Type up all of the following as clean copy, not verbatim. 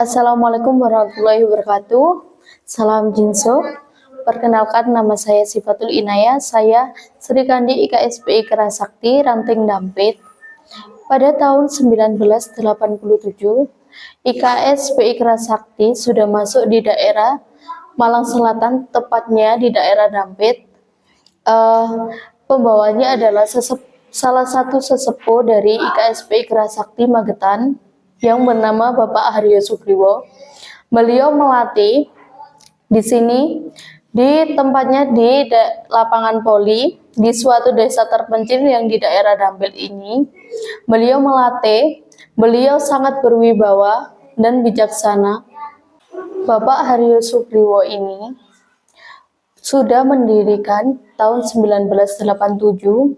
Assalamualaikum warahmatullahi wabarakatuh. Salam Jinso. Perkenalkan, nama saya Sifatul Inayah. Saya Sri Kandi IKSPI Kerasakti Ranting Dampit. Pada tahun 1987, IKSPI Kerasakti sudah masuk di daerah Malang Selatan, tepatnya di daerah Dampit. Pembawanya adalah salah satu sesepuh dari IKSPI Kerasakti Magetan yang bernama Bapak Haryo Sugriwo. Beliau melatih di sini, di tempatnya di lapangan poli di suatu desa terpencil yang di daerah Dampit ini. Beliau melatih, beliau sangat berwibawa dan bijaksana. Bapak Haryo Sugriwo ini sudah mendirikan tahun 1987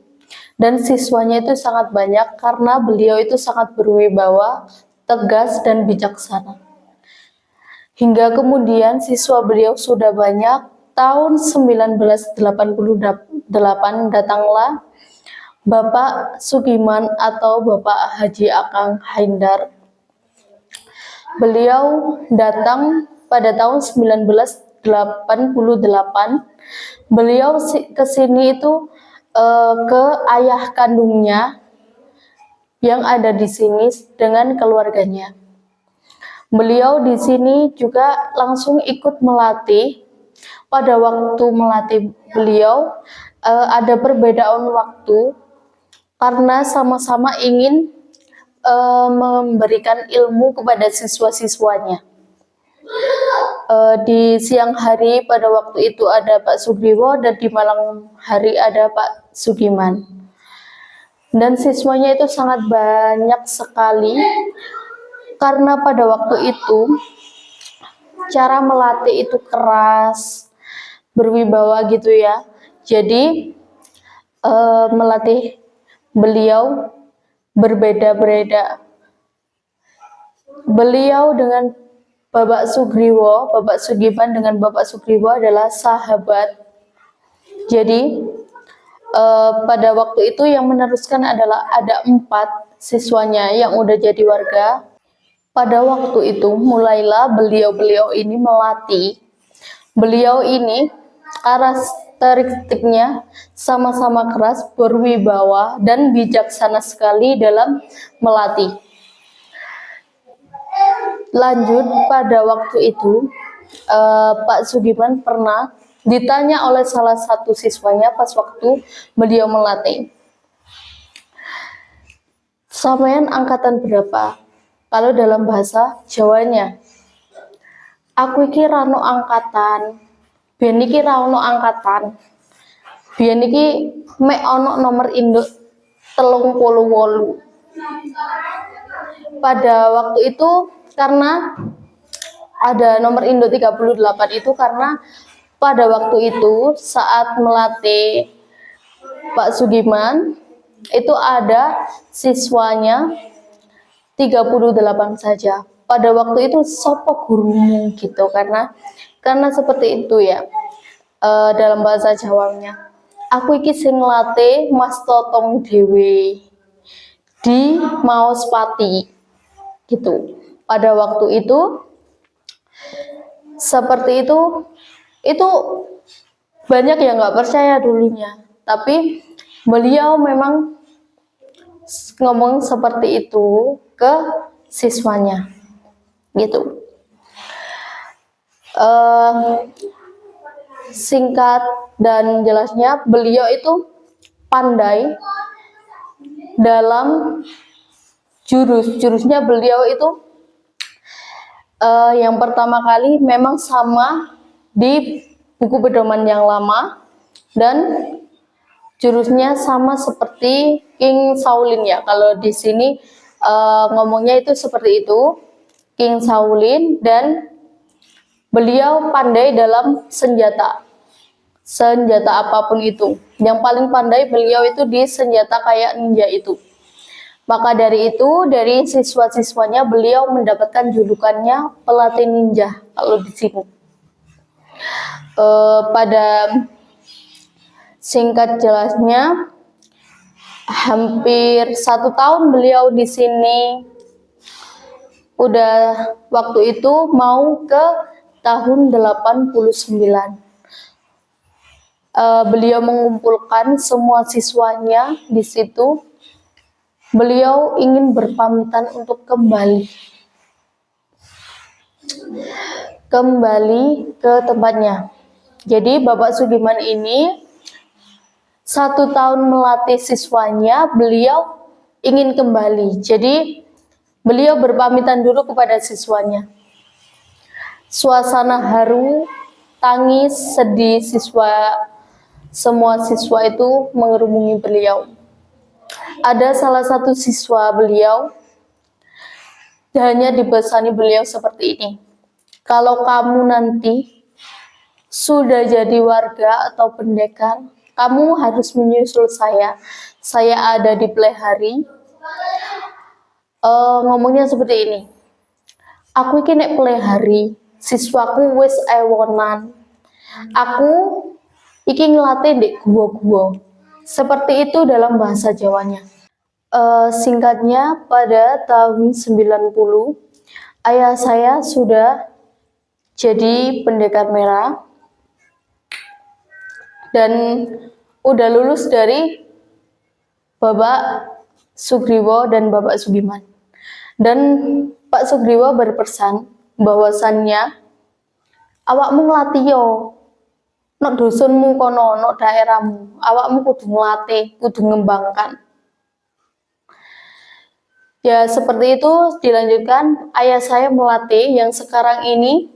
dan siswanya itu sangat banyak karena beliau itu sangat berwibawa, tegas dan bijaksana. Hingga kemudian siswa beliau sudah banyak. Tahun 1988 datanglah Bapak Sugiman atau Bapak Haji Akang Haindar. Beliau datang pada tahun 1988. Beliau ke sini itu ke ayah kandungnya yang ada di sini dengan keluarganya. Beliau di sini juga langsung ikut melatih. Pada waktu melatih beliau ada perbedaan waktu karena sama-sama ingin memberikan ilmu kepada siswa-siswanya. Di siang hari pada waktu itu ada Pak Sugriwo dan di malam hari ada Pak Sugiman. Dan siswanya itu sangat banyak sekali karena pada waktu itu cara melatih itu keras, berwibawa gitu ya. Jadi melatih beliau berbeda-beda. Beliau dengan Bapak Sugriwo, Bapak Sugiman dengan Bapak Sugriwo adalah sahabat. Jadi pada waktu itu yang meneruskan adalah ada 4 siswanya yang udah jadi warga. Pada waktu itu mulailah beliau ini melatih. Beliau ini karakteristiknya sama-sama keras, berwibawa dan bijaksana sekali dalam melatih. Lanjut, pada waktu itu Pak Sugiman pernah ditanya oleh salah satu siswanya pas waktu beliau melatih, "Sampean angkatan berapa?" Kalau dalam bahasa Jawanya, "Aku iki rano angkatan, biyen iki ra ono angkatan. Biyen iki mek ono nomor induk 38." Pada waktu itu karena ada nomor induk 38 itu karena pada waktu itu saat melatih Pak Sugiman itu ada siswanya 38 saja. Pada waktu itu sopo gurumu gitu, karena seperti itu ya dalam bahasa Jawanya. "Aku iki sing latih Mas Totong dewe di Maospati." Gitu. Pada waktu itu seperti itu banyak yang nggak percaya dulunya, tapi beliau memang ngomong seperti itu ke siswanya gitu. Singkat dan jelasnya, beliau itu pandai dalam jurusnya. Beliau itu yang pertama kali memang sama di buku pedoman yang lama dan jurusnya sama seperti King Shaolin ya. Kalau di sini ngomongnya itu seperti itu, King Shaolin, dan beliau pandai dalam senjata apapun itu. Yang paling pandai beliau itu di senjata kayak ninja itu. Maka dari itu, dari siswa-siswanya beliau mendapatkan julukannya pelatih ninja kalau di sini. Pada singkat jelasnya, hampir 1 tahun beliau di sini udah waktu itu mau ke tahun 89. Beliau mengumpulkan semua siswanya di situ. Beliau ingin berpamitan untuk kembali ke tempatnya. Jadi Bapak Sugiman ini 1 tahun melatih siswanya, beliau ingin kembali. Jadi beliau berpamitan dulu kepada siswanya. Suasana haru, tangis, sedih semua siswa itu mengerumuni beliau. Ada salah satu siswa beliau hanya dibesani beliau seperti ini. Kalau kamu nanti sudah jadi warga atau pendekar, kamu harus menyusul saya. Saya ada di Plehari. Ngomongnya seperti ini. Aku iki nek Plehari, siswaku wis ewonan. Aku iki ngelatih di gua-gua. Seperti itu dalam bahasa Jawanya. Singkatnya, pada tahun 90, ayah saya sudah jadi pendekar merah dan udah lulus dari Bapak Sugriwo dan Bapak Sugiman. Dan Pak Sugriwo berpesan bahwasannya awakmu ngelatih yo, nok dusunmu kono, nok daerahmu, awakmu kudu ngelatih, kudu ngembangkan. Ya seperti itu dilanjutkan, ayah saya melatih yang sekarang ini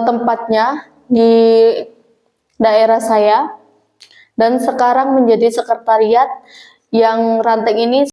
tempatnya di daerah saya dan sekarang menjadi sekretariat yang ranting ini